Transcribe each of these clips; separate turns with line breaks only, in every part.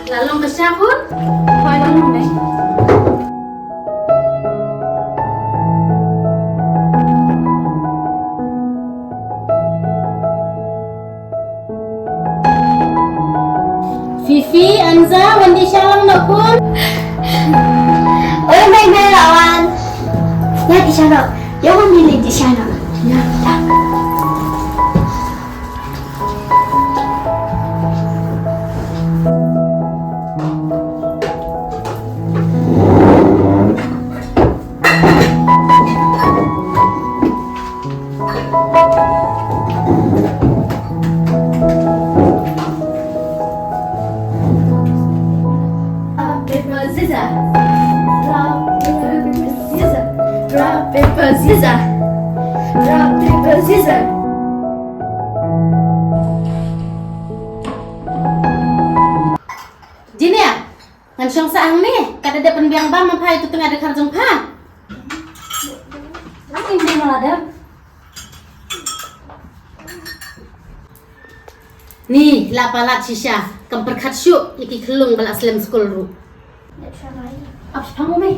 Lalong ke siapa? Kau lalong deh. Fifi, Anza, Wandi Shalom nak pun.
Ôi mày mày lawan. Ya di sana. Ya memilih di sana. Ya, ya. Rock, paper, scissors. Rock, paper, scissors.
Jini ya? Ngan syong saang ni, kada ada penbiang bang mampai itu tengah ada karjong pa. Apa ini malah Ni, lapalat sisya, kamperkat syuk, iki kelung bala slam school ru. Apa sih kamu mai?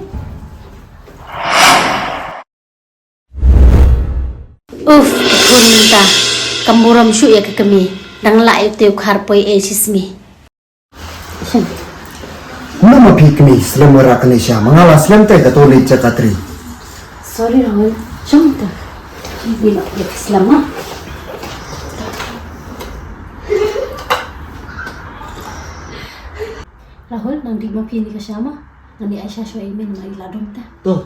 Kunta, kamburam syuk ya ke kami, dang la itu harpoi sismi.
Nama pikmi Islam Malaysia mengalah Islam teh Katolik Cakatri.
Sorry Rahul, jom tu. Bila ya Islam ah. Rahul, nang di mapi ni kasama, nang di Aisyah Shuaimin mai ladong ta.
Tuh.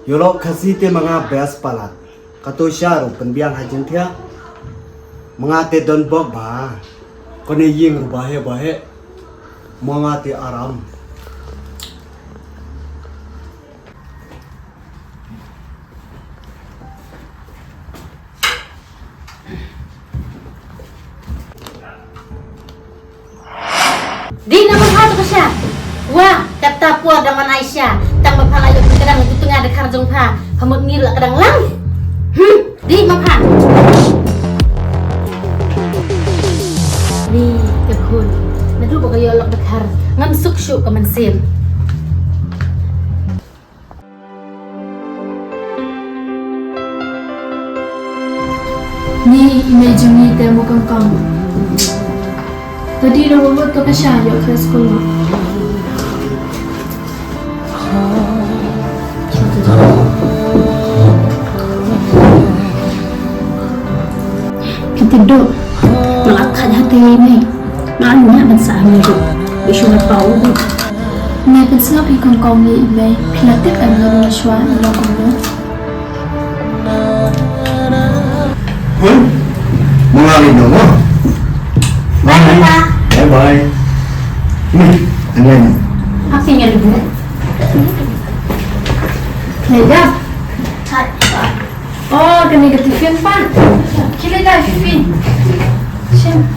Yolok kasih te mga best palat. Kato syaro penbiang hajin tia. Mga te don bog ba. Kone ying bahe. Mga te aram.
Di naman hato ka siya. Wah, kata puan daman Aisyah. Tang mapalayo kadang itu tengah ada karjong pa. Hamut ngila kadang lang. Di mapa. Ni kekun. Nadu ba kayo lok dekar. Ngam suksyu ka mansim.
Ni image ni demo kangkang. Tadi dah buat tu kasih ayat ke sekolah. Kita duduk melakukan hati ini. Maknanya bangsa ini duduk. Bisu bau ni. Ni bangsa ikon kau ni ini. Pilatik anda menaswa anda kau.
Mengalih nama. Bye. Ini, ini.
Akhirnya dulu. Lihat. Oh, kena ketifin pan. Kira dah Fifi. Sini.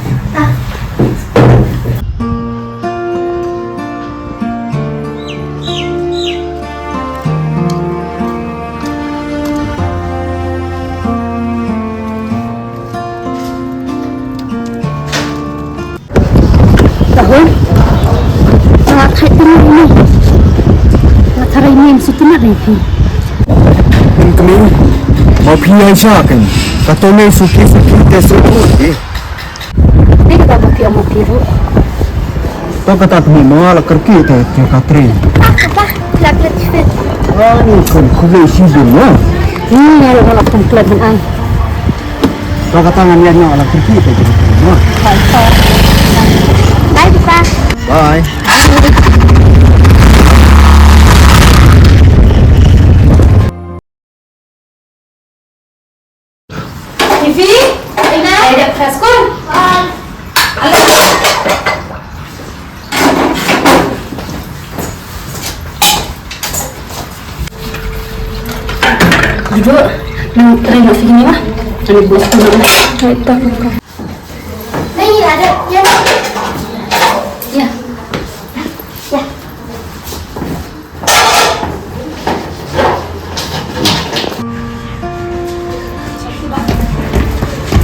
Kami mau pilih siapa kan? Katone suki te suku di.
Di ka ba ti amo tiro?
To kata tumi mo ala kerki te katri.
Apa? Lak-lak fit.
Ani kon kule si mo.
Ngalo wala kong club ay.
To kata ngan yan ala kerki te mo.
Bye, Papa.
Bye.
Ivi, ina, ada kaskon. Duduk, nang terima sini mah. Ani bos ko na. Ay takot ka.
Đây là đây. Dạ.
Ya.
Dạ.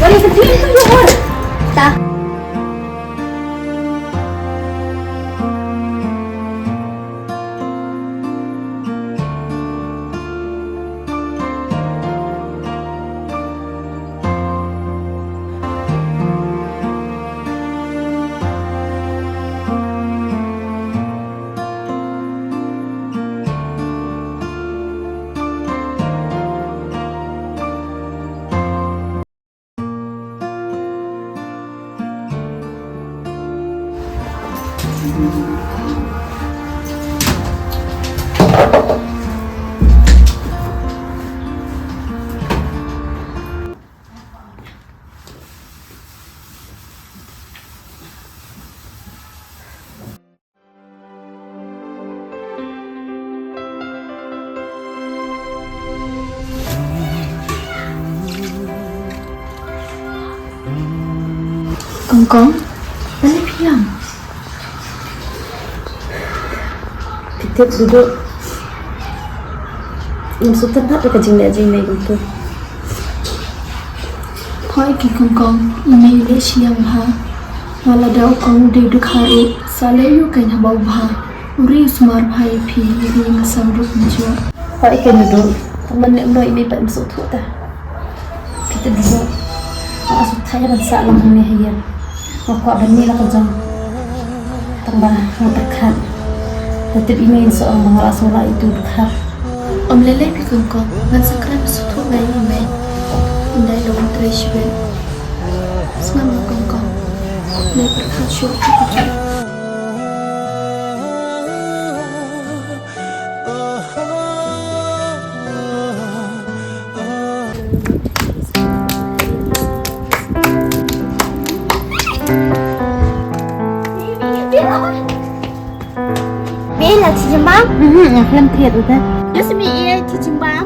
Boleh sendiri tu Johor.
Ta.
Kongkong, balik bilang.
Kita duduk. Maksud tak ada kajing dia gitu.
Hỏi kỳ Kongkong, ini le siang ha. Wala daw kong de duk hai, sale yu kain habau ha. Uri sumar bhai phi, uri ngasam ruk njua.
Hỏi kita duduk. Teman yang noi ini pak masuk tu dah. Kita duduk. Maksud saya dan salam ini hayat. Aku abani lah kajang. Tambah terdekat. Tetap email seorang mengalah solat itu dekat.
Om lele pi Kongkong, ngan sakram sutu ngai ime. Indai lo tre shwe. Smam Kongkong. Ne perkhat shu tu.
Mỹ là chị chim bám.
Làm thiệt rồi đó.
Yo sẽ bị chị chim bám.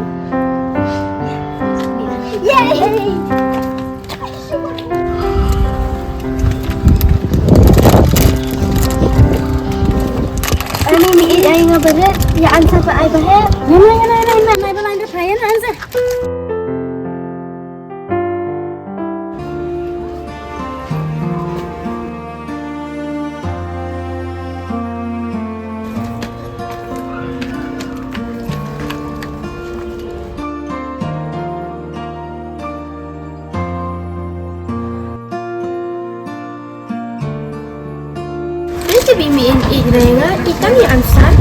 Yay! Ani Mỹ ay nga ba rin? Yaan sa pa ay ba rin?
Yan, may balay na prayan ansa.
Nếu chị bị miệng ịt này á, chị tắm gì ăn sáng.